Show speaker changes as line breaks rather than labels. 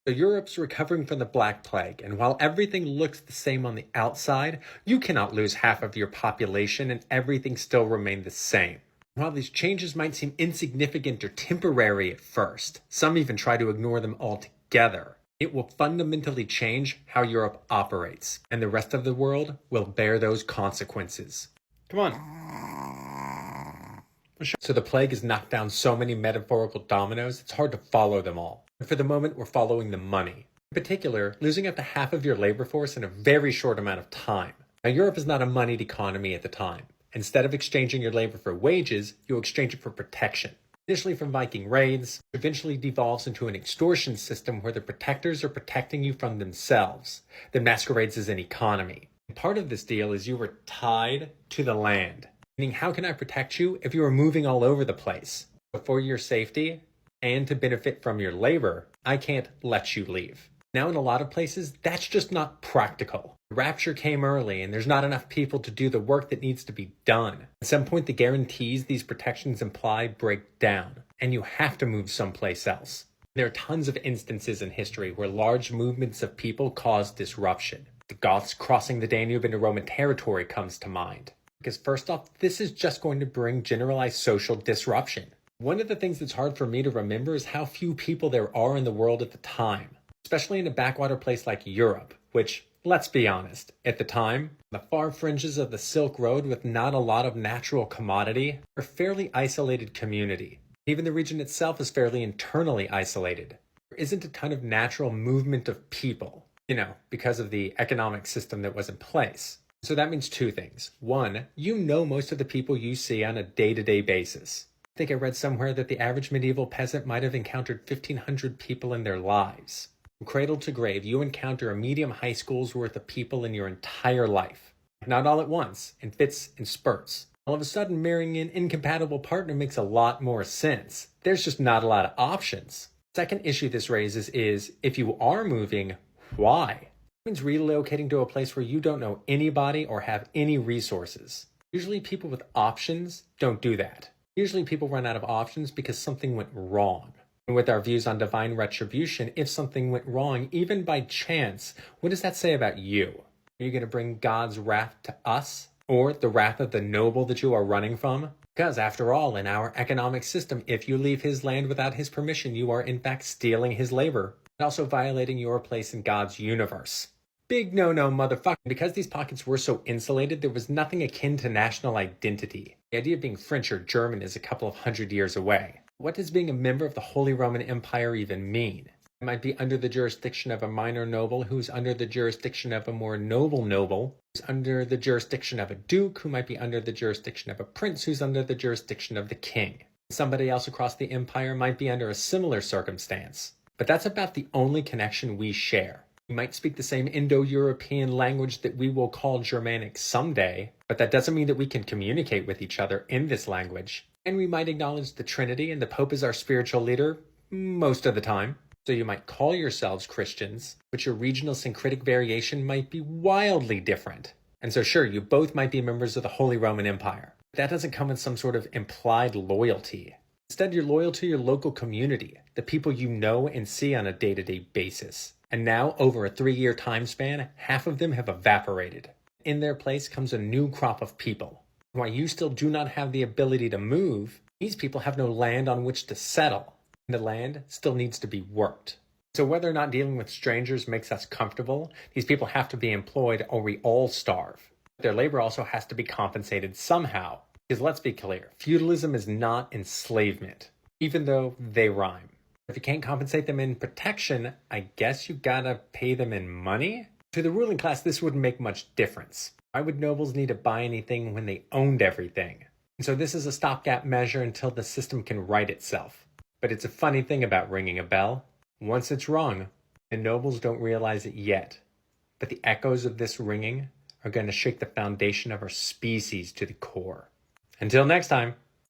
So Europe's recovering from the Black Plague, and while everything looks the same on the outside, you cannot lose half of your population and everything still remain the same. While these changes might seem insignificant or temporary at first, some even try to ignore them altogether. It will fundamentally change how Europe operates, and the rest of the world will bear those consequences. Come on. So the plague has knocked down so many metaphorical dominoes, it's hard to follow them all. But for the moment, we're following the money. In particular, losing up to half of your labor force in a very short amount of time. Now, Europe is not a moneyed economy at the time. Instead of exchanging your labor for wages, you exchange it for protection. Initially from Viking raids, eventually devolves into an extortion system where the protectors are protecting you from themselves, that masquerades as an economy. And part of this deal is you were tied to the land. Meaning, how can I protect you if you are moving all over the place? But for your safety and to benefit from your labor, I can't let you leave. Now, in a lot of places, that's just not practical. The rapture came early, and there's not enough people to do the work that needs to be done. At some point, the guarantees these protections imply break down, and you have to move someplace else. There are tons of instances in history where large movements of people cause disruption. The Goths crossing the Danube into Roman territory comes to mind. Because first off, this is just going to bring generalized social disruption. One of the things that's hard for me to remember is how few people there are in the world at the time, especially in a backwater place like Europe, which, let's be honest, at the time, the far fringes of the Silk Road with not a lot of natural commodity are a fairly isolated community. Even the region itself is fairly internally isolated. There isn't a ton of natural movement of people, because of the economic system that was in place. So that means two things. One, you know most of the people you see on a day-to-day basis. I think I read somewhere that the average medieval peasant might have encountered 1,500 people in their lives. From cradle to grave, you encounter a medium high school's worth of people in your entire life. Not all at once, in fits and spurts. All of a sudden, marrying an incompatible partner makes a lot more sense. There's just not a lot of options. Second issue this raises is, if you are moving, why? It means relocating to a place where you don't know anybody or have any resources. Usually people with options don't do that. Usually people run out of options because something went wrong. And with our views on divine retribution, if something went wrong, even by chance, what does that say about you? Are you going to bring God's wrath to us? Or the wrath of the noble that you are running from? Because after all, in our economic system, if you leave his land without his permission, you are in fact stealing his labor and also violating your place in God's universe. Big no-no, motherfucker. Because these pockets were so insulated, there was nothing akin to national identity. The idea of being French or German is a couple of hundred years away. What does being a member of the Holy Roman Empire even mean? It might be under the jurisdiction of a minor noble who's under the jurisdiction of a more noble noble, who's under the jurisdiction of a duke, who might be under the jurisdiction of a prince, who's under the jurisdiction of the king. Somebody else across the empire might be under a similar circumstance. But that's about the only connection we share. We might speak the same Indo-European language that we will call Germanic someday, but that doesn't mean that we can communicate with each other in this language. And we might acknowledge the Trinity and the Pope as our spiritual leader most of the time. So you might call yourselves Christians, but your regional syncretic variation might be wildly different. And so sure, you both might be members of the Holy Roman Empire. But that doesn't come with some sort of implied loyalty. Instead, you're loyal to your local community, the people you know and see on a day-to-day basis. And now, over a 3-year time span, half of them have evaporated. In their place comes a new crop of people. While you still do not have the ability to move, these people have no land on which to settle. And the land still needs to be worked. So whether or not dealing with strangers makes us comfortable, these people have to be employed or we all starve. Their labor also has to be compensated somehow. Because let's be clear, feudalism is not enslavement, even though they rhyme. If you can't compensate them in protection, I guess you gotta pay them in money? To the ruling class, this wouldn't make much difference. Why would nobles need to buy anything when they owned everything? And so this is a stopgap measure until the system can right itself. But it's a funny thing about ringing a bell. Once it's rung, the nobles don't realize it yet. But the echoes of this ringing are going to shake the foundation of our species to the core. Until next time.